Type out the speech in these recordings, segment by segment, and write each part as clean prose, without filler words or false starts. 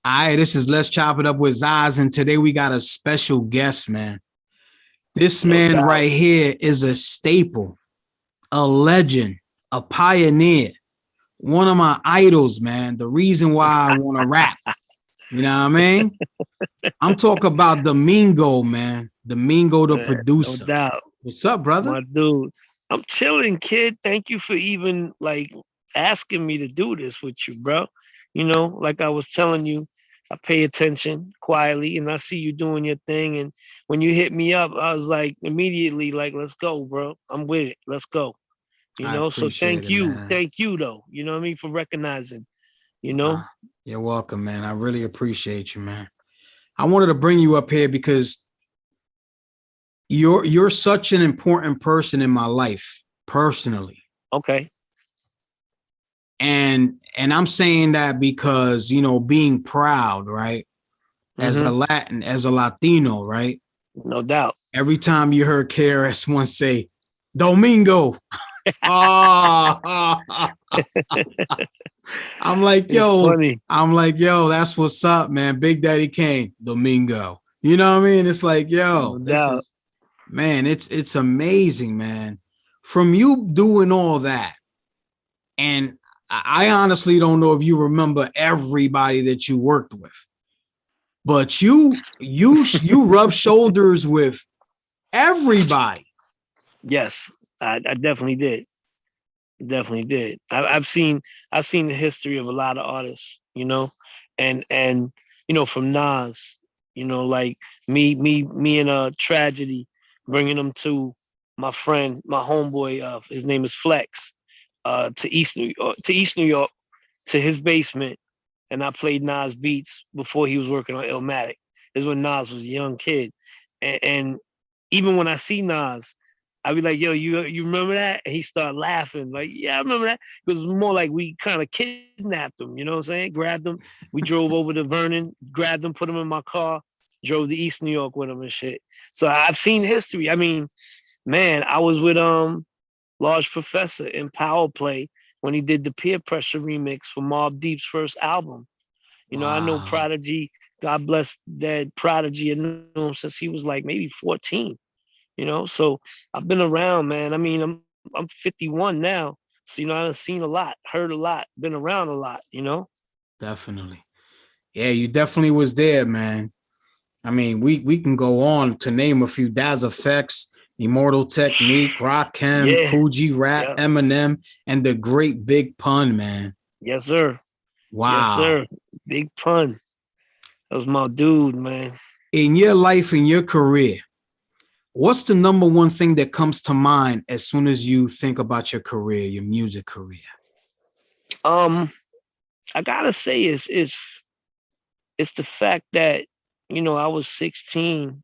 All right, this is Let's Chop It Up with Ziz, and today we got a special guest, man. This No man doubt. right here is a staple, a legend, a pioneer, one of my idols, man. The reason why I want to rap, you know what I mean? I'm talking about Domingo, man. Domingo, the No producer. doubt. What's up, brother? My dude. I'm chilling, kid. Thank you for even like asking me to do this with you, bro. Like I was telling you, I pay attention quietly and I see you doing your thing. And when you hit me up, I was like immediately like, let's go, bro. I'm with it. Let's go. I So appreciate thank it, you. man. Thank you though. You know what I mean? For recognizing, you know? Uh, you're welcome, man. I really appreciate you, man. I wanted to bring you up here because you're such an important person in my life personally. Okay. And I'm saying that because, being proud, right? As a Mm-hmm. Latin, as a Latino, right? No doubt. Every time you heard KRS-One say Domingo, oh, I'm like, It's yo, funny. that's what's up, man. Big Daddy Kane, Domingo. You know what I mean? It's like, No yo, this doubt. is, man, it's amazing, man. From you doing all that, and I honestly don't know if you remember everybody that you worked with, but you rub shoulders with everybody. Yes, I definitely did. Definitely did. I've seen the history of a lot of artists, and from Nas, like me and Tragedy, bringing them to my friend, my homeboy. His name is Flex, to East New York, to his basement, and I played Nas beats before he was working on Illmatic. This is when Nas was a young kid, and even when I see Nas, I'd be like, "Yo, you remember that?" And he started laughing, like, "Yeah, I remember that." It was more like we kind of kidnapped him, you know what I'm saying? Grabbed him. We drove over to Vernon, grabbed him, put him in my car, drove to East New York with him and shit. So I've seen history. I mean, man, I was with Large Professor in Power Play when he did the Peer Pressure remix for Mobb Deep's first album. I know Wow. Prodigy. God bless that Prodigy. I know him since he was like maybe 14. So I've been around, man. I mean, I'm 51 now, so I've seen a lot, heard a lot, been around a lot. Definitely. Yeah, you definitely was there, man. I mean, we can go on to name a few: Daz Effects, Immortal Technique, Rakim, Yeah, Coogee Rap, yeah, Eminem, and the Great Big Pun, man. yes sir, yes Wow. sir. Big Pun, that was my dude, man. In your life, in your career, what's the number one thing that comes to mind as soon as you think about your career, your music career? Um, I gotta say, it's the fact that I was 16.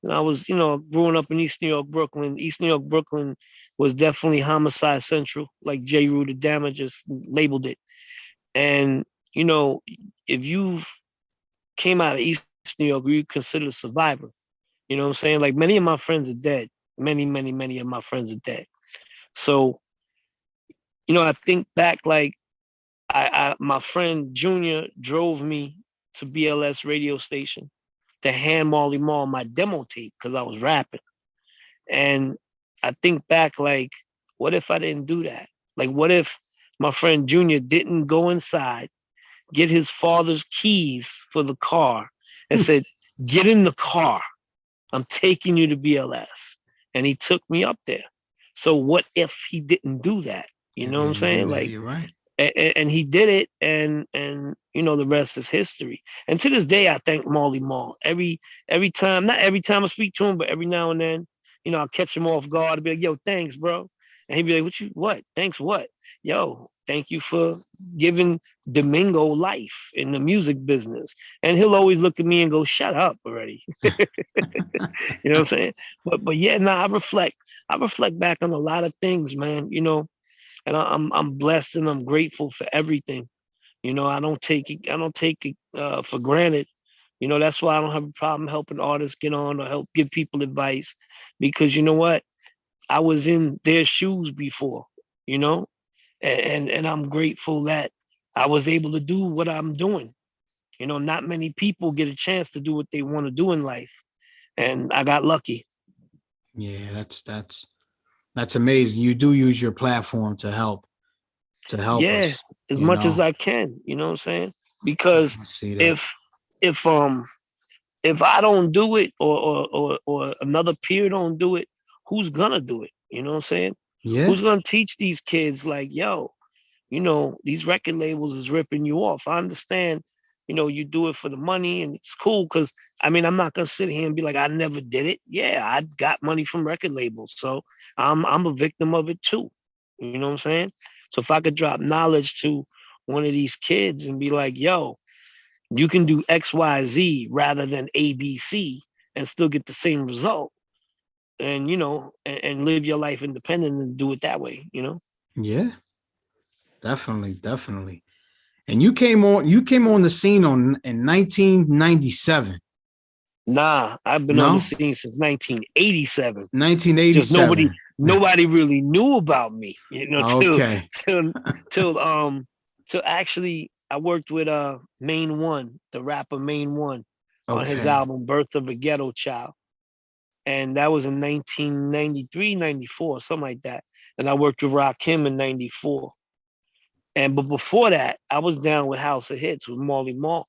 And I was, growing up in East New York, Brooklyn. East New York, Brooklyn was definitely homicide central, like J. Rue the Damages labeled it. And, you know, if you came out of East New York, you considered a survivor. You know what I'm saying? Like many of my friends are dead. Many, many, many of my friends are dead. So, I think back like my friend Junior drove me to BLS radio station to hand Marley Marl my demo tape because I was rapping. And I think back like, what if I didn't do that? Like, what if my friend Junior didn't go inside, get his father's keys for the car, and said, "Get in the car. I'm taking you to BLS." And he took me up there. So what if he didn't do that? You If know you what I'm didn't do saying? that, Like, you're right. and he did it, and the rest is history. And to this day, I thank Marley Marl every time. Not every time I speak to him, but every now and then, I'll catch him off guard and be like, "Yo, thanks, bro," and he'd be like, What? Thanks, what? Yo, thank you for giving Domingo life in the music business." And he'll always look at me and go, "Shut up already." You know what I'm saying? But yeah, nah, I reflect back on a lot of things, man. And I'm blessed and I'm grateful for everything. I don't take it for granted. That's why I don't have a problem helping artists get on or help give people advice, because you know what, I was in their shoes before, you know, and I'm grateful that I was able to do what I'm doing. You know, not many people get a chance to do what they want to do in life. And I got lucky. Yeah, that's amazing. You do use your platform to help Yeah, us, as you much as know. I can, you know what I'm saying? Because I see that. if if um if I don't do it or another peer don't do it, who's gonna do it? You know what I'm saying? Yeah. Who's gonna teach these kids like, yo, you know, these record labels is ripping you off. I understand, you know, you do it for the money and it's cool because I mean I'm not gonna sit here and be like, I never did it. Yeah, I got money from record labels. So I'm a victim of it too. You know what I'm saying? So if I could drop knowledge to one of these kids and be like, yo, you can do XYZ rather than ABC and still get the same result. And you know, and live your life independent and do it that way, you know. Yeah. Definitely, definitely. And you came on the scene in 1997. Nah, I've been on the No? scene since 1987. Just 1987. nobody really knew about me, you know, Okay. till till till actually I worked with Main One, the rapper Main One, on his Okay. album Birth of a Ghetto Child. And that was in 1993, 94, something like that. And I worked with Rakim in 94. And but before that, I was down with House of Hits with Marley Marl.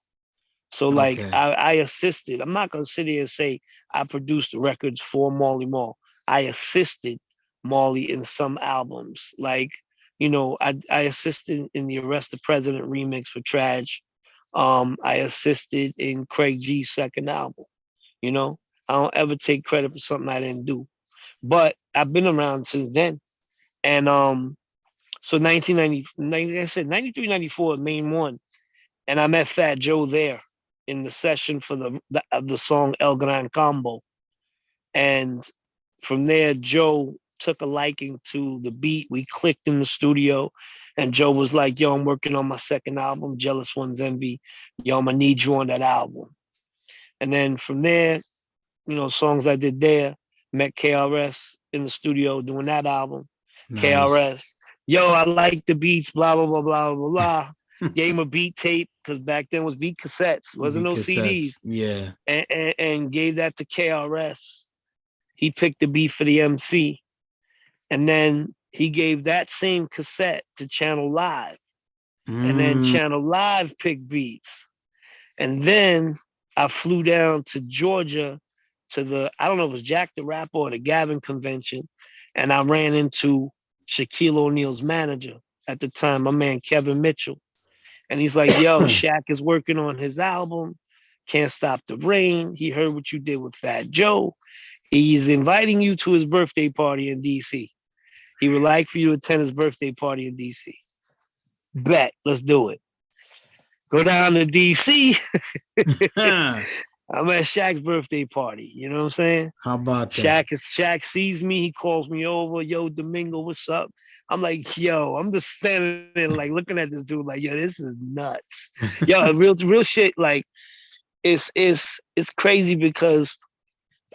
So like Okay. I assisted. I'm not gonna sit here and say I produced the records for Marley Marl. I assisted Marley in some albums. Like, you know, I assisted in the Arrest the President remix for Trash. I assisted in Craig G's second album. You know, I don't ever take credit for something I didn't do. But I've been around since then. And so 1990, like I said, 93, 94, Main One. And I met Fat Joe there in the session for the song El Gran Combo. And from there, Joe took a liking to the beat. We clicked in the studio, and Joe was like, "Yo, I'm working on my second album, Jealous One's Envy. Yo, I'm gonna need you on that album." And then from there, you know, songs I did there, met KRS in the studio doing that album. Nice. KRS, yo, I like the beats, blah blah blah blah blah blah. Gave him a beat tape because back then was beat cassettes, wasn't no CDs, Cassettes. Yeah. and gave that to KRS. He picked the beat for the MC, and then he gave that same cassette to Channel Live, and then Mm, Channel Live picked beats, and then I flew down to Georgia to I don't know if it was Jack the Rapper or the Gavin convention, and I ran into Shaquille O'Neal's manager at the time, my man Kevin Mitchell. And he's like, yo, Shaq is working on his album, Can't Stop the Rain. He heard what you did with Fat Joe. He's inviting you to his birthday party in DC. He would like for you to attend his birthday party in DC. Bet, let's do it. Go down to DC. how I'm at Shaq's birthday party. You know what I'm saying? about that? Shaq sees me. He calls me over. Yo, Domingo, what's up? I'm like, yo, I'm just standing there like looking at this dude like, yo, this is nuts. Yo, real shit. Like, it's crazy because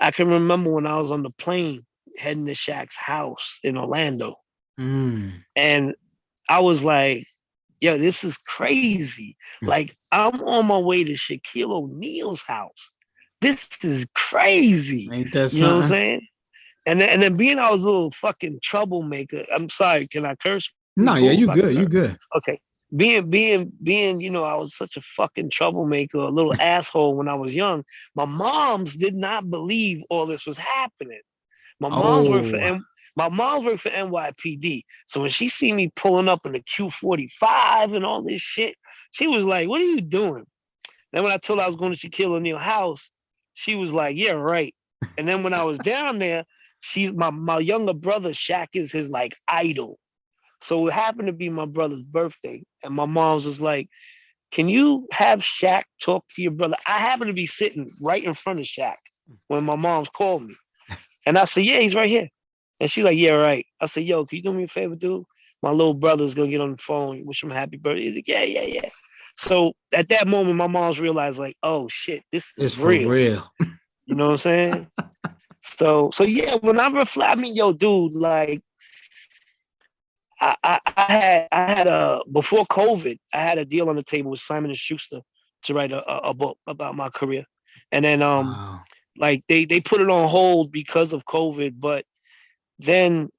I can remember when I was on the plane heading to Shaq's house in Orlando, Mm. and I was like, yo, this is crazy. Like, I'm on my way to Shaquille O'Neal's house. This is crazy. Ain't that You know what I'm something? saying? And then being I was a little fucking troublemaker. I'm sorry, can I curse? We No, yeah, cool you if I can good. You curse? good. Okay. Being, you know, I was such a fucking troublemaker, a little asshole when I was young. My moms did not believe all this was happening. My mom's worked for Oh, M- my mom's worked for NYPD. So when she see me pulling up in the Q45 and all this shit, she was like, "What are you doing?" Then when I told her I was going to Shaquille O'Neal house, she was like, "Yeah, right." And then when I was down there, my younger brother Shaq is his like idol. So it happened to be my brother's birthday, and my mom's was like, "Can you have Shaq talk to your brother?" I happened to be sitting right in front of Shaq when my mom's called me. And I said, yeah, he's right here. And she's like, yeah, right. I said, yo, can you do me a favor, dude? My little brother's gonna get on the phone, wish him a happy birthday. He's like, yeah, yeah, yeah. So at that moment, my mom's realized, like, oh shit, this it's is for real. real. You know what I'm saying? So yeah, when I reflect, I mean, yo, dude, like I had a before COVID, I had a deal on the table with Simon and Schuster to write a book about my career. And then Wow. like they put it on hold because of COVID, but then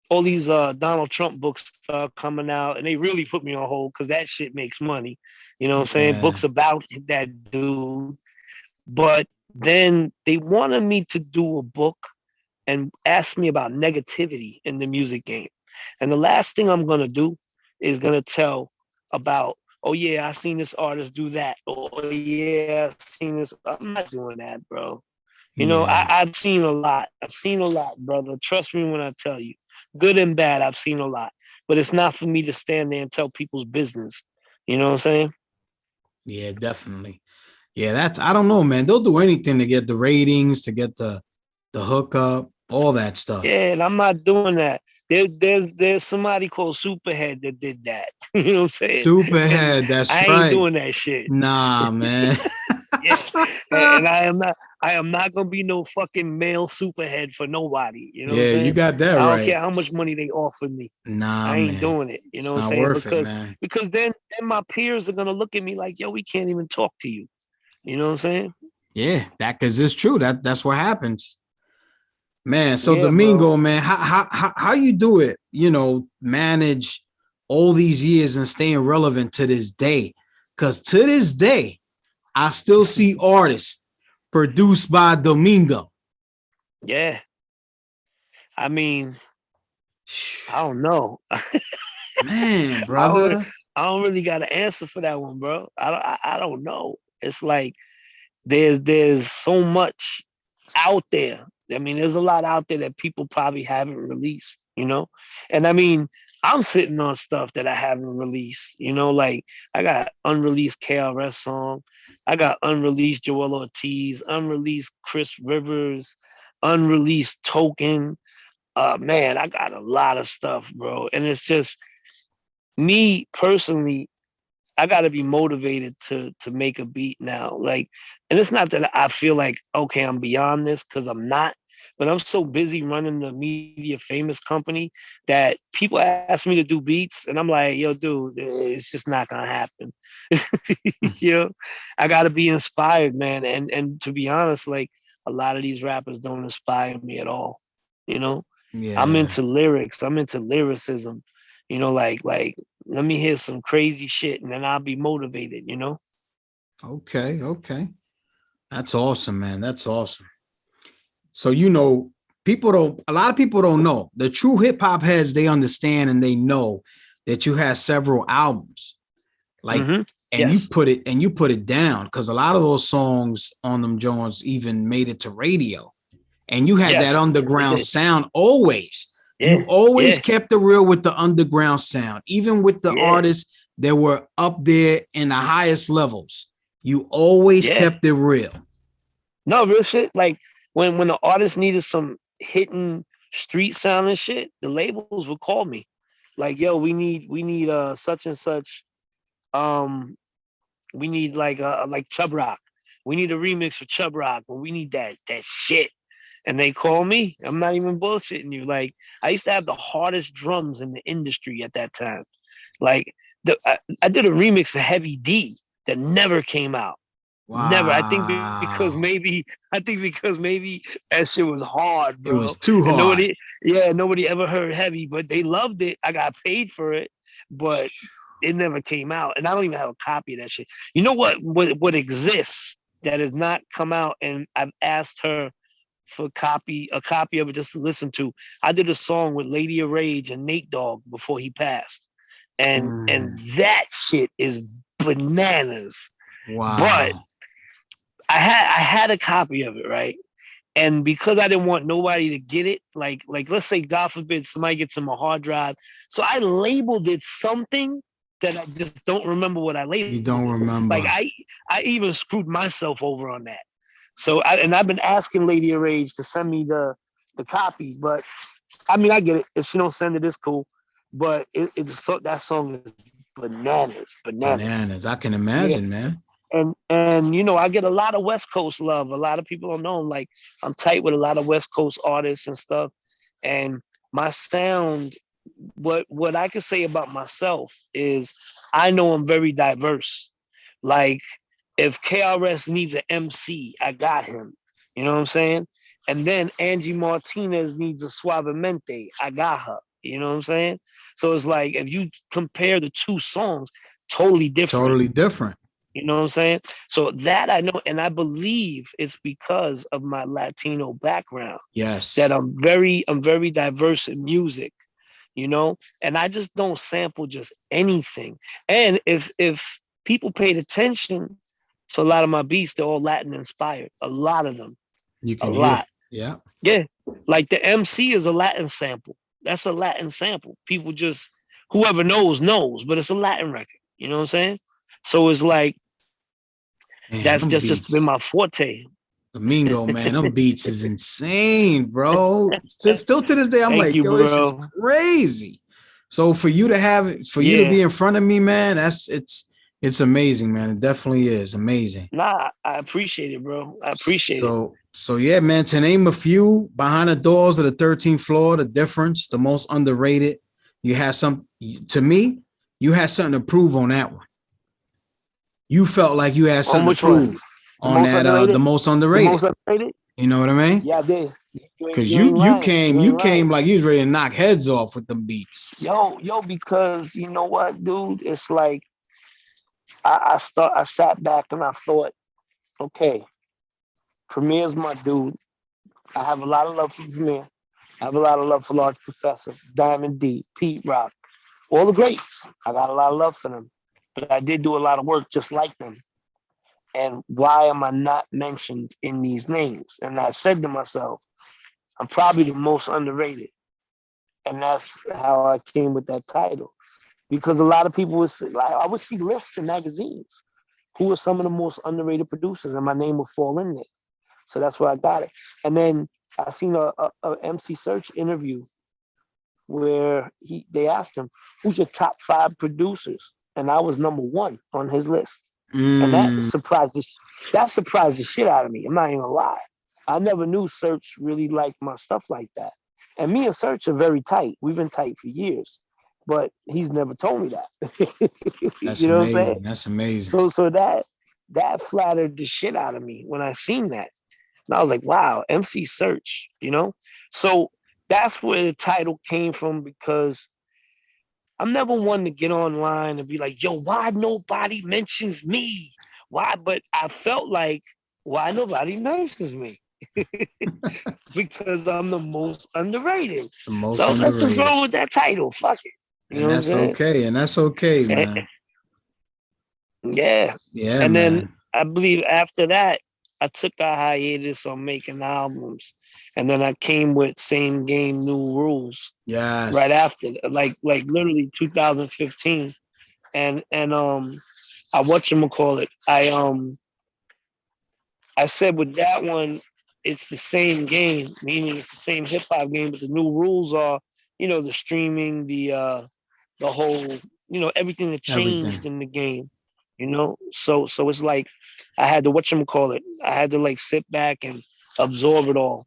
all these Donald Trump books start coming out, and they really put me on hold because that shit makes money. You know what I'm saying? Yeah. Books about that dude. But then they wanted me to do a book and ask me about negativity in the music game. And the last thing I'm gonna do is gonna tell about, oh yeah, I seen this artist do that. Oh yeah, I seen this. I'm not doing that, bro. You know, Yeah. I've seen a lot. I've seen a lot, brother. Trust me when I tell you. Good and bad, I've seen a lot. But it's not for me to stand there and tell people's business. You know what I'm saying? Yeah, definitely. Yeah, that's I don't know, man. They'll do anything to get the ratings, to get the hookup, all that stuff. Yeah, and I'm not doing that. There's somebody called Superhead that did that. You know what I'm saying? And Superhead, that's I ain't right. doing that shit. Nah, man. Yeah. And I am not gonna be no fucking male superhead for nobody. You know what I'm Yeah, you saying? got that I don't right. care how much money they offer me. Nah, I ain't man. doing it. You know It's what I'm not saying? worth it, Because man. because then my peers are gonna look at me like, yo, we can't even talk to you. You know what I'm saying? Yeah, that because it's true. That's what happens. Man, so Yeah, bro. Domingo, man, how you do it, manage all these years and staying relevant to this day? Because to this day, I still see artists produced by Domingo. Yeah. I mean, I don't know. Man, I don't brother. I don't really got an answer for that one, bro. I don't know. It's like there's so much out there. I mean, there's a lot out there that people probably haven't released, you know? And I mean, I'm sitting on stuff that I haven't released, like I got unreleased KRS song, I got unreleased Joel Ortiz, unreleased Chris Rivers, unreleased Token. Man, I got a lot of stuff, bro. And it's just me personally, I got to be motivated to make a beat now. Like, and it's not that I feel like okay, I'm beyond this because I'm not. But I'm so busy running the media famous company that people ask me to do beats, and I'm like, yo, dude, it's just not gonna happen. you know, I got to be inspired, man. And to be honest, like a lot of these rappers don't inspire me at all. You know, I'm Yeah. into lyrics. I'm into lyricism. Like let me hear some crazy shit and then I'll be motivated. Okay. Okay. That's awesome, man. That's awesome. So a lot of people don't know. The true hip hop heads, they understand and they know that you had several albums. Like, Mm-hmm. and Yes. you put it down because a lot of those songs on them Jones even made it to radio. And you had that Yes. Yes, they underground did. sound always. You Yeah. always Yeah. kept it real with the underground sound, even with the Yeah. artists that were up there in the highest levels. You always Yeah. kept it real. No, real shit. Like when the artist needed some hitting street sound and shit, the labels would call me. Like, yo, we need such and such. Um, we need like Chub Rock. We need a remix for Chub Rock, but we need that shit. And they call me. I'm not even bullshitting you. Like I used to have the hardest drums in the industry at that time. Like I did a remix for Heavy D that never came out. Never. I think because Wow. maybe that shit was hard, It bro. was too And hard. nobody ever heard Heavy, but they loved it. I got paid for it, but it never came out. And I don't even have a copy of that shit. You know what exists that has not come out, and I've asked her for a copy of it just to listen to. I did a song with Lady of Rage and Nate Dogg before he passed. And Mm, that shit is bananas. But wow. I had a copy of it, right? And because I didn't want nobody to get it, like let's say God forbid somebody gets in my hard drive, so I labeled it something that I just don't remember what I You labeled don't it. Like remember. I even screwed myself over on that. So I've been asking Lady of Rage to send me the copy, but I mean I get it. If she don't send it, it's cool. But that song is bananas, bananas. Bananas. I can Yeah, imagine, man. and I get a lot of West Coast love. A lot of people don't know. Like I'm tight with a lot of West Coast artists and stuff. And my sound, what I can say about myself is I know I'm very diverse. Like if KRS needs an MC, I got him. You know what I'm saying? And then Angie Martinez needs a Suavemente, I got her. You know what I'm saying? So it's like if you compare the two songs, totally different. Totally different. You know what I'm saying? So that I know, and I believe it's because of my Latino background. Yes. That I'm very diverse in music, you know, and I just don't sample just anything. And if people paid attention to a lot of my beats, they're all Latin inspired. A lot of them. You can a hear. lot. Yeah. Yeah. Like the Emcee is a Latin sample. That's a Latin sample. People just, whoever knows, but it's a Latin record. You know what I'm saying? So it's like, Man, that's them just beats. been my forte. Domingo, man, them beats is insane, bro. Still to this day, I'm Thank like, you, yo, this is bro. crazy. So for you to have it, for you to be in front of me, man, it's amazing, man. It definitely is amazing. Nah, I appreciate it, bro. I appreciate it. So yeah, man, to name a few, Behind the Doors of the 13th Floor, The Difference, the most underrated. You had some, to me, you had something to prove on that one. You felt like you had something to prove on that, the most underrated. The most underrated? You know what I mean? Yeah, I did. Because you came like you was ready to knock heads off with them beats. Yo, because you know what, dude? It's like I sat back and I thought, okay, Premier's my dude. I have a lot of love for Premier. I have a lot of love for Large Professor, Diamond D, Pete Rock, all the greats. I got a lot of love for them. But I did do a lot of work just like them. And why am I not mentioned in these names? And I said to myself, I'm probably the most underrated. And that's how I came with that title. Because a lot of people would say, like, I would see lists in magazines. Who are some of the most underrated producers? And my name would fall in there. So that's where I got it. And then I seen a MC Search interview where they asked him, who's your top 5 producers? And I was number 1 on his list. And that surprised the shit out of me. I'm not even gonna lie. I never knew Search really liked my stuff like that. And me and Search are very tight. We've been tight for years, but he's never told me that. That's you know amazing. What I'm saying? That's amazing. So that flattered the shit out of me when I seen that. And I was like, wow, MC Search, you know? So that's where the title came from, because I'm never one to get online and be like, yo, why nobody mentions me? Why? But I felt like, why nobody mentions me? Because I'm the most underrated. Let's just roll with that title. Fuck it. You know that's okay. And that's okay, man. Yeah. Yeah. And man. then I believe after that, I took a hiatus on making albums. And then I came with Same Game, New Rules. Yes. Right after, like literally 2015. And I whatchamacallit. I said with that one, it's the same game, meaning it's the same hip hop game, but the new rules are, the streaming, the whole, everything that changed in the game, So it's like I had to whatchamacallit. I had to like sit back and absorb it all,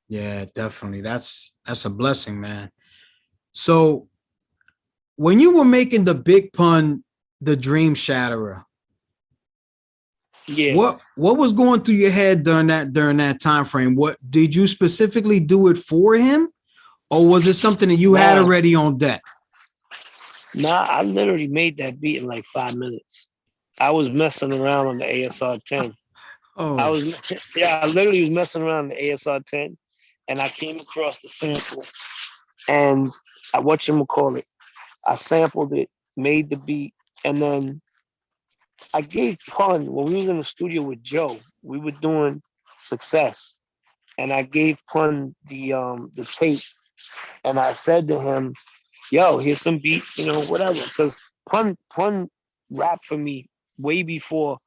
Yeah, definitely. That's a blessing, man. So when you were making the Big Pun, the Dream Shatterer, yeah, what was going through your head during that time frame? What did you specifically do it for him, or was it something that you had already on deck? Nah, I literally made that beat in like 5 minutes. I was messing around on the ASR 10. Oh, I literally was messing around on the ASR 10, and I came across the sample, and I sampled it, made the beat, and then I gave Pun, when we was in the studio with Joe, we were doing Success, and I gave Pun the tape, and I said to him, yo, here's some beats, whatever, because Pun rapped for me way before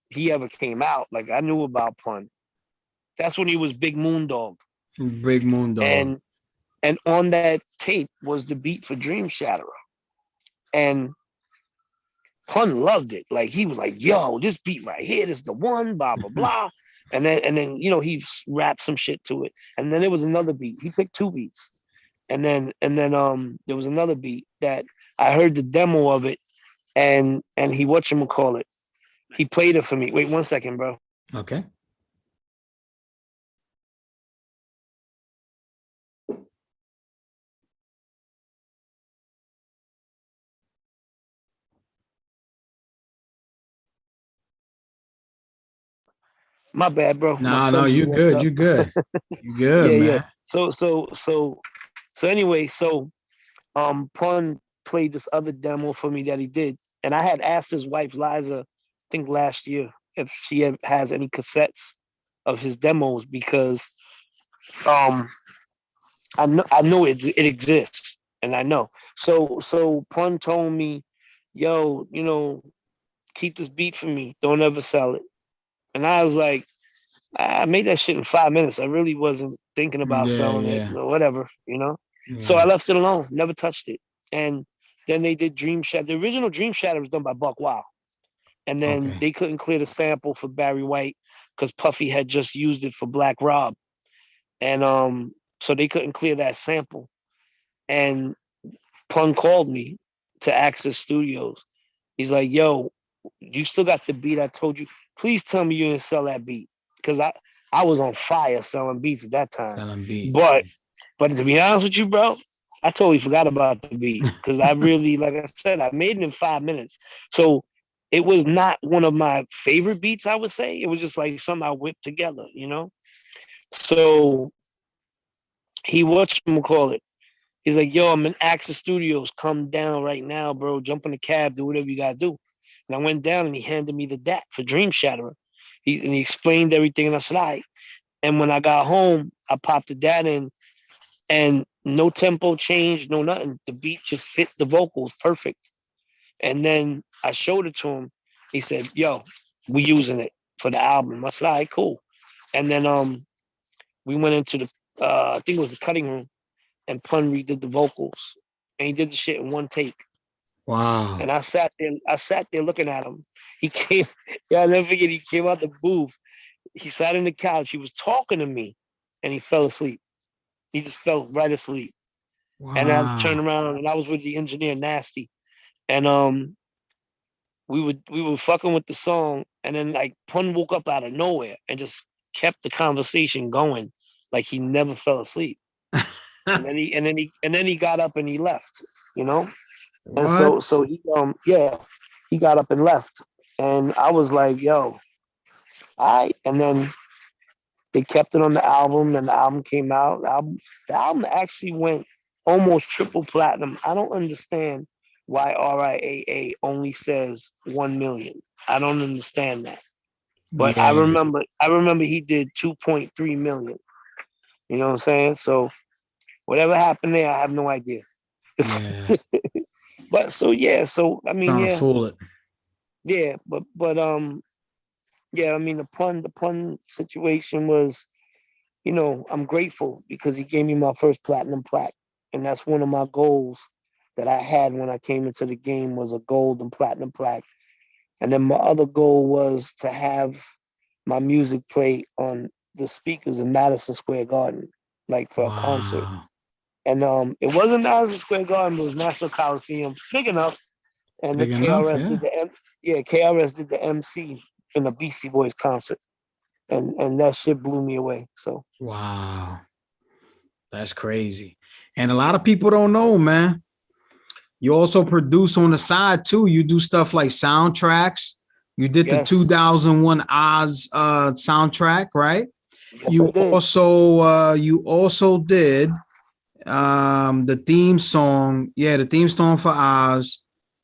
he ever came out. Like, I knew about Pun. That's when he was Big Moon Dog. Big Moon Dog. And on that tape was the beat for Dream Shatterer. And Pun loved it. Like, he was like, yo, this beat right here, this is the one, blah, blah, blah. And then he rapped some shit to it. And then there was another beat. He picked 2 beats. And then there was another beat that I heard the demo of it, and he whatchamacallit. He played it for me. Wait 1 second, bro. Okay. My bad, bro. My No, son just you woke good. up. You good. You good, Yeah, yeah. man. So anyway, Pun played this other demo for me that he did, and I had asked his wife Liza, I think last year, if she has any cassettes of his demos because um I know it exists, and I know. So Pun told me, yo, keep this beat for me. Don't ever sell it. And I was like, I made that shit in 5 minutes. I really wasn't thinking about Yeah, selling it yeah, or whatever. So I yeah. left it alone, never touched it. And then they did Dream Shatter. The original Dream Shatter was done by Buck Wild. And then Okay. they couldn't clear the sample for Barry White because Puffy had just used it for Black Rob. And so they couldn't clear that sample. And Pun called me to Access Studios. He's like, yo, you still got the beat I told you. Please tell me you didn't sell that beat. Because I was on fire selling beats at that time. Selling beats. But to be honest with you, bro, I totally forgot about the beat. Because I really, like I said, I made it in 5 minutes. So it was not one of my favorite beats, I would say. It was just like something I whipped together. So he whatchamacallit. He's like, yo, I'm in Access Studios. Come down right now, bro. Jump in the cab, do whatever you gotta do. And I went down and he handed me the DAT for Dream Shatterer. He explained everything and I said, all right. And when I got home, I popped the DAT in and no tempo change, no nothing. The beat just fit the vocals perfect. And then I showed it to him. He said, yo, we using it for the album. I said, all right, cool. And then we went into the I think it was the cutting room and Pun redid the vocals. And he did the shit in one take. Wow. And I sat there looking at him. He came, yeah, I'll never forget, he came out the booth. He sat in the couch, he was talking to me, and he fell asleep. He just fell right asleep. And I turned Wow. around and I was with the engineer Nasty. And we were fucking with the song, and then like Pun woke up out of nowhere and just kept the conversation going like he never fell asleep. And then he got up and he left, you know? And so What? so he yeah, he got up and left. And I was like, yo, all right. And then they kept it on the album and the album came out. The album actually went almost triple platinum. I don't understand why RIAA only says 1 million. I don't understand that. But I Yeah. remember I remember he did 2.3 million. You know what I'm saying? So whatever happened there, I have no idea. Yeah. But so yeah, so I mean, Trying to yeah, fool it. yeah, but yeah, I mean the pun situation was, I'm grateful because he gave me my first platinum plaque. And that's one of my goals that I had when I came into the game was a gold and platinum plaque. And then my other goal was to have my music play on the speakers in Madison Square Garden, like for a concert. Wow. And it wasn't Madison Square Garden, but it was National Coliseum, big enough. And the Big enough, KRS yeah. did KRS did the MC in the Beastie Boys concert, and that shit blew me away. So Wow. That's crazy. And a lot of people don't know, man. You also produce on the side too. You do stuff like soundtracks. You did the yes, 2001 Oz soundtrack, right? yes I did. You also did the theme song, yeah, the theme song for Oz,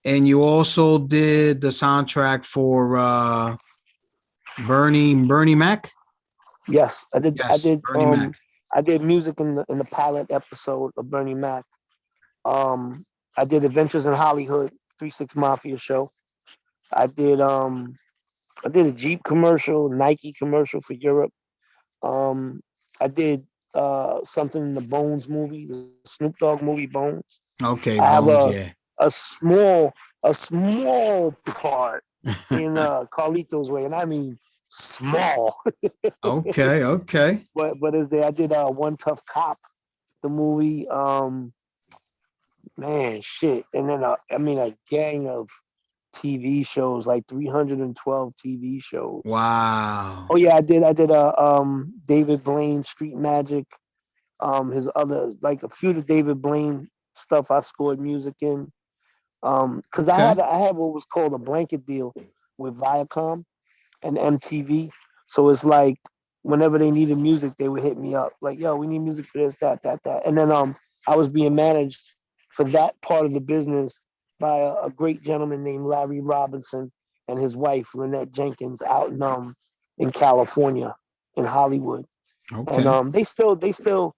and you also did the soundtrack for Bernie Mac. Yes, I did. I Yes, did. Bernie Mac. I did music in the pilot episode of Bernie Mac. Um, I did Adventures in Hollywood, 3 6 Mafia show. I did. I did a Jeep commercial, Nike commercial for Europe. Um, I did something in the Bones movie, the Snoop Dogg movie Bones. Okay, I have Bones, a yeah. a small a small part in Carlito's Way, and I mean small. Okay, okay. But is there? I did One Tough Cop, the movie. Man, shit, and then I mean a gang of TV shows, like 312 TV shows. Wow. Oh yeah, I did a David Blaine Street Magic. His other, like a few of the David Blaine stuff I scored music in. Because Okay. I had what was called a blanket deal with Viacom and MTV. So it's like whenever they needed music, they would hit me up like, "Yo, we need music for this, that." And then I was being managed for that part of the business by a great gentleman named Larry Robinson and his wife Lynette Jenkins out in California, in Hollywood. And Okay. they still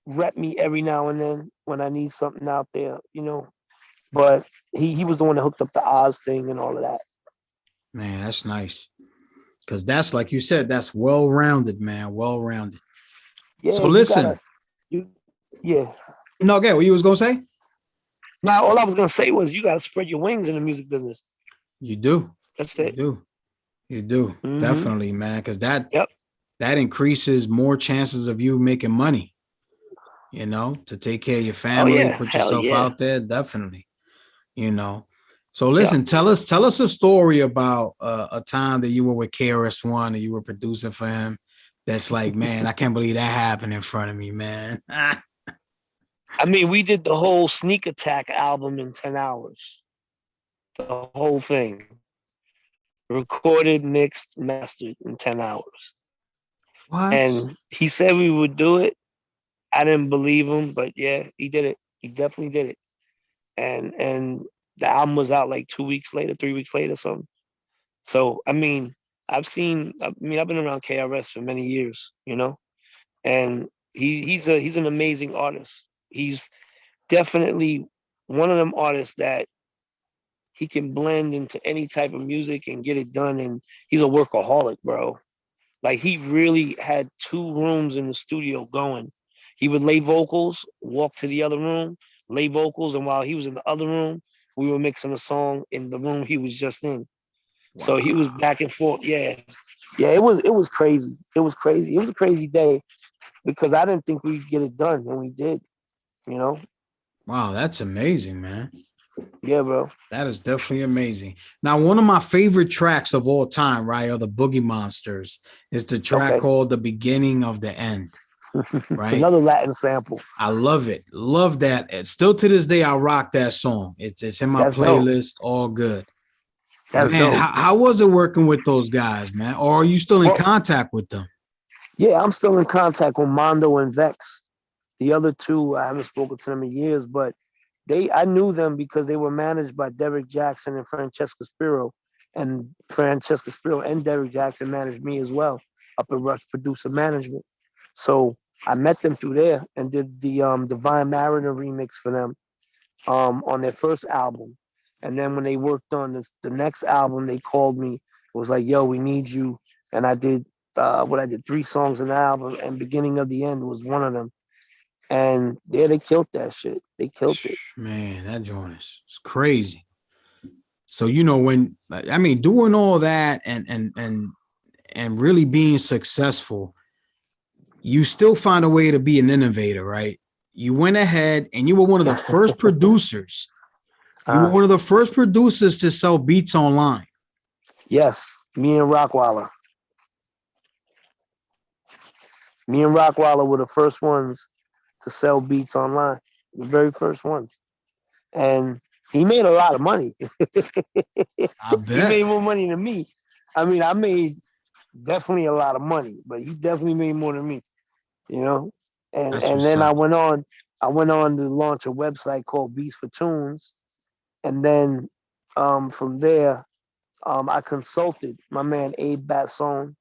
rep me every now and then when I need something out there, you know. But he was the one that hooked up the Oz thing and all of that. Man, that's nice. Because that's like you said, that's well-rounded, man. Well-rounded. Yeah, So you gotta listen. you yeah. No, okay, what you was gonna say? Now all I was gonna say was you gotta spread your wings in the music business. You do. That's You it. do. You do. Mm-hmm. Definitely, man. Because Yep. that increases more chances of you making money, to take care of your Oh family, yeah. put Hell yourself yeah. out there. Definitely, you know. So Yep. listen, tell us a story about a time that you were with krs-one and you were producing for him. That's like, man, I can't believe that happened in front of me, man. I mean, we did the whole Sneak Attack album in 10 hours. The whole thing. Recorded, mixed, mastered in 10 hours. What? And he said we would do it. I didn't believe him, but yeah, he did it. He definitely did it. And the album was out like 2 weeks later, 3 weeks later, something. So I mean, I've been around KRS for many years, you know, and he's an amazing artist. He's definitely one of them artists that he can blend into any type of music and get it done. And he's a workaholic, bro. Like he really had 2 rooms in the studio going. He would lay vocals, walk to the other room, lay vocals, and while he was in the other room, we were mixing a song in the room he was just in. So he was Wow. back and forth. Yeah. Yeah, it was crazy. It was crazy. It was a crazy day because I didn't think we'd get it done and we did, you know? Wow, that's amazing, man. Yeah, bro. That is definitely amazing. Now, one of my favorite tracks of all time, right, are the Boogie Monsters, is the track Okay. called The Beginning of the End, right? Another Latin sample. I love it. Love that. It's still to this day, I rock that song. It's in my That's dope. playlist, all good. That's Man, dope. how was it working with those guys, man? Or are you still in Well, contact with them? yeah, I'm still in contact with Mondo and Vex. The other two, I haven't spoken to them in years, but I knew them because they were managed by Derek Jackson and Francesca Spiro. And Francesca Spiro and Derek Jackson managed me as well up at Rush Producer Management. So I met them through there and did the Divine Mariner remix for them on their first album. And then when they worked on the next album, they called me. It was like, yo, we need you. And I did I did 3 songs in the album, and Beginning of the End was one of them. And yeah, they killed that shit. They killed it. Man, that joint is it's crazy. So when I mean doing all that and really being successful, you still find a way to be an innovator, right? You went ahead and you were one of the first producers. You were one of the first producers to sell beats online. Yes, me and Rockweiler. Me and Rockweiler were the first ones to sell beats online. The very first ones. And he made a lot of money. I He bet. made more money than me. I mean, I made definitely a lot of money, but he definitely made more than me, you know? And That's and what's then up. I went on to launch a website called Beats for Tunes. And then from there, I consulted my man Abe Batson,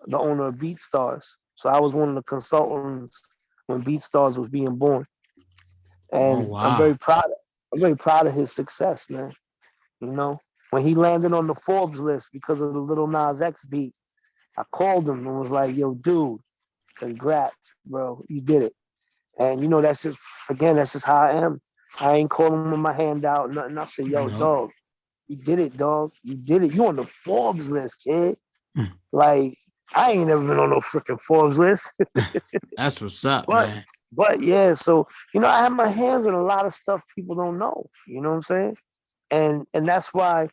the owner of BeatStars. So I was one of the consultants when BeatStars was being born. Oh And wow. I'm very proud of his success, man. You know, when he landed on the Forbes list because of the Little Nas X beat, I called him and was like, "Yo, dude, congrats, bro, you did it." And that's just how I am. I ain't calling him with my hand out, nothing. I say, "Yo, No. dog, you did it, dog. You did it. You on the Forbes list, kid." Like I ain't never been on no freaking Forbes list, That's what's up, but man. yeah. So I have my hands in a lot of stuff people don't know. You know what I'm saying? And that's why,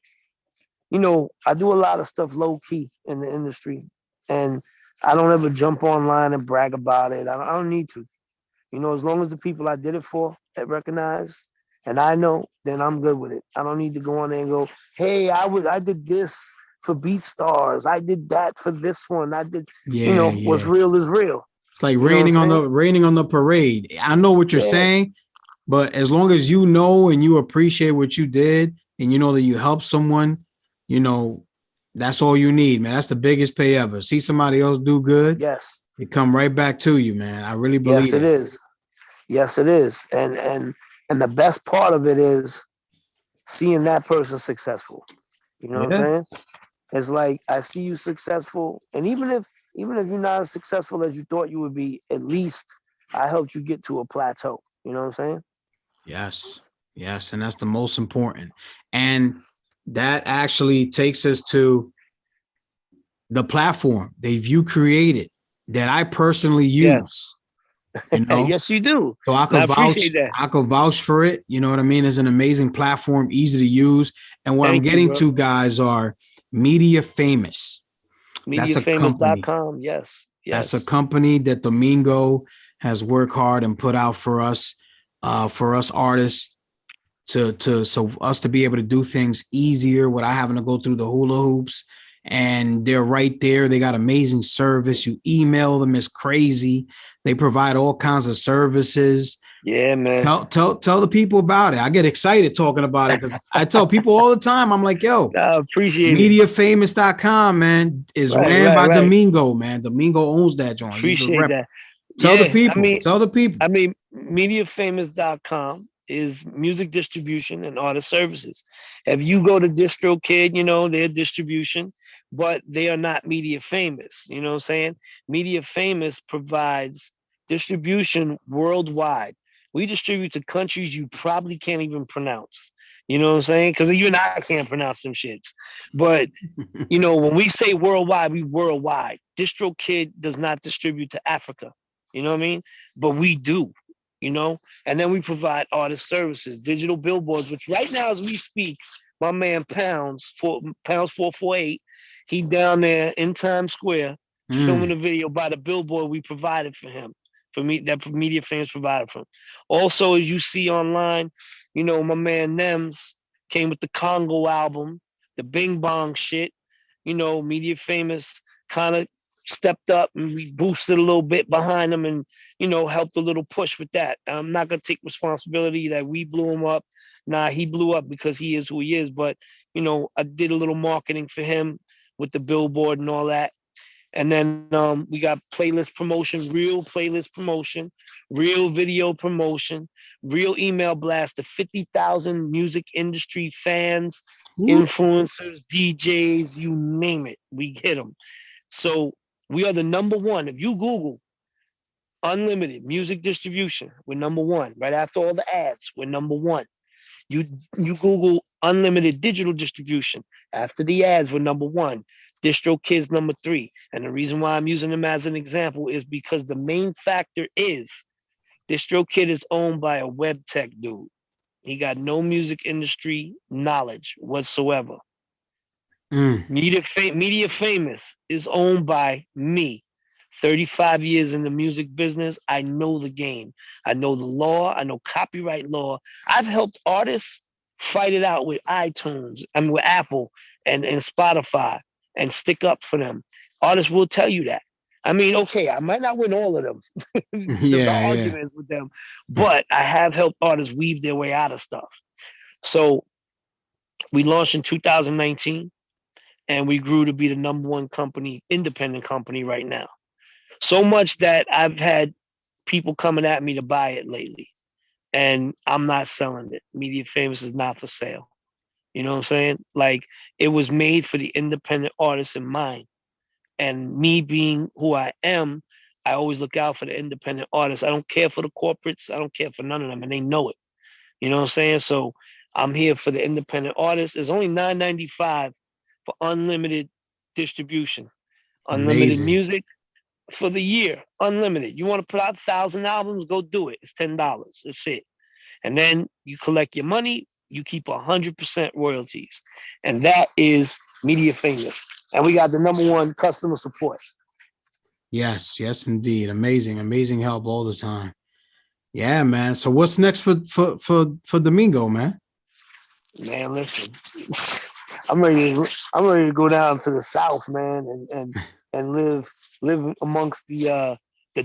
you know, I do a lot of stuff low key in the industry, and I don't ever jump online and brag about it. I don't need to. You know, as long as the people I did it for that recognize and I know, then I'm good with it. I don't need to go on there and go, hey, I did this for BeatStars. I did that for this one. I did, you Yeah, know, what's yeah. real is real. It's like You know what I'm saying? raining on the parade. I know what you're Yeah, saying, but as long as you know and you appreciate what you did and you know that you helped someone, you know, that's all you need, man. That's the biggest pay ever. See somebody else do good, yes. it come right back to you, man. I really Yes, believe it that. is. Yes, it is. And the best part of it is seeing that person successful. You know what I'm Yeah. saying? It's like I see you successful, and even if you're not as successful as you thought you would be, at least I helped you get to a plateau. You know what I'm saying? Yes. Yes. And that's the most important. And that actually takes us to the platform that you created that I personally Yes. use, you know. Yes, you do. So And I appreciate that. I could vouch for it. You know what I mean? It's an amazing platform, easy to use. And what I'm Thank you, getting bro. to, guys, are Media Famous. That's a company. MediaFamous.com. Yes. That's a Yes. company that Domingo has worked hard and put out for us artists to so us to be able to do things easier without having to go through the hula hoops. And they're right there. They got amazing service. You email them, it's crazy. They provide all kinds of services. Yeah, man. Tell the people about it. I get excited talking about it because I tell people all the time, I'm like, yo, I appreciate it. MediaFamous.com, man, is Right, ran right, by right. Domingo, man. Domingo owns that joint. He's the Appreciate rep. that. Tell the Yeah, people. Tell the people. MediaFamous.com is music distribution and artist services. If you go to DistroKid, you know, their distribution, but they are not Media Famous. You know what I'm saying? Media Famous provides distribution worldwide. We distribute to countries you probably can't even pronounce. You know what I'm saying? Because even I can't pronounce them shits. But you know, when we say worldwide, we worldwide. DistroKid does not distribute to Africa. You know what I mean? But we do, you know? And then we provide artist services, digital billboards, which right now as we speak, my man Pounds 448, he down there in Times Square filming Mm, a video by the billboard we provided for him. For me, that Media Fans provided for him. Also, as you see online, you know, my man Nems came with the Congo album, the Bing Bong shit. You know, Media Famous kind of stepped up and we boosted a little bit behind him and, you know, helped a little push with that. I'm not going to take responsibility that we blew him up. Nah, he blew up because he is who he is. But, you know, I did a little marketing for him with the billboard and all that. And then we got playlist promotion, real playlist promotion, real video promotion, real email blast to 50,000 music industry fans, whoop. influencers, DJs, you name it. We hit them. So we are the number one. If you Google unlimited music distribution, we're number one. Right after all the ads, we're number one. You you Google unlimited digital distribution. After the ads, we're number one. DistroKid's number three. And the reason why I'm using them as an example is because the main factor is DistroKid is owned by a web tech dude. He got no music industry knowledge whatsoever. Mm, Media Famous is owned by me. 35 years in the music business. I know the game. I know the law. I know copyright law. I've helped artists fight it out with iTunes and with Apple and Spotify and stick up for them. Artists will tell you that. I mean, okay, I might not win all of them, the yeah, yeah. arguments with them, but I have helped artists weave their way out of stuff. So we launched in 2019 and we grew to be the number one company, independent company right now. So much that I've had people coming at me to buy it lately, and I'm not selling it. Media Famous is not for sale. You know what I'm saying? Like it was made for the independent artist in mind. And me being who I am, I always look out for the independent artists. I don't care for the corporates. I don't care for none of them, and they know it. You know what I'm saying? So I'm here for the independent artists. It's only $9.95 for unlimited distribution, unlimited Amazing. music for the year, unlimited. You want to put out 1,000 albums, go do it. It's $10. That's it. And then you collect your money. you keep 100% royalties, and that is Media Famous. And we got the #1 customer support. Yes, yes, indeed. Amazing help all the time. Yeah, man. So what's next for Domingo, man? Man, listen, I'm ready to go down to the South, man, and live amongst the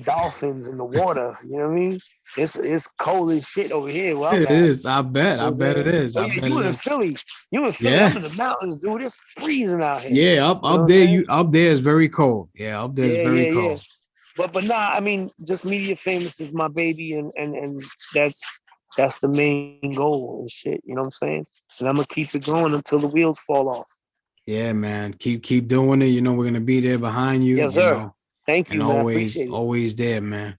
dolphins in the water. You know what I mean? It's cold as shit over here where I'm It at. is. I bet. You know I what I'm bet it saying? is. Oh I yeah, bet you it in is. Philly. You in Philly. I'm Yeah. in the mountains, dude. It's freezing out here. Yeah, You know up what there, I'm saying? up there is very cold. Yeah, up there is very Yeah. cold. But nah, I mean, just Media Famous is my baby, and that's the main goal and shit. You know what I'm saying? And I'm gonna keep it going until the wheels fall off. Yeah, man. Keep doing it. You know, we're gonna be there behind you, Yes, you sir. know, Thank and you, man. Appreciate it. always there, man.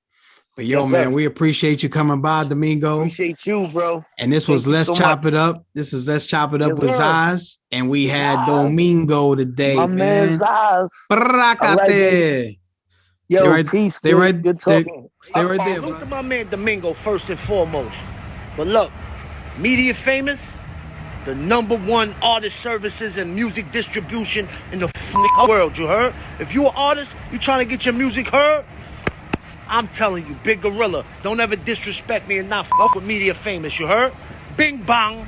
But yo, Yes, sir. man, we appreciate you coming by, Domingo. Appreciate you, bro. And this was Thank you Let's so Chop much. It Up. This was Let's Chop It Up Yes, with sir. Ziz. And we had Ziz. Domingo today, My man man. Ziz. All right, Brakate. Yo, peace. Good talking. Stay right there, Salute bro. to my man Domingo first and foremost. But look, Media Famous, the #1 artist services and music distribution in the world, you heard? If you an artist, you trying to get your music heard, I'm telling you, Big Gorilla, don't ever disrespect me and not fuck with Media Famous, you heard? Bing bang.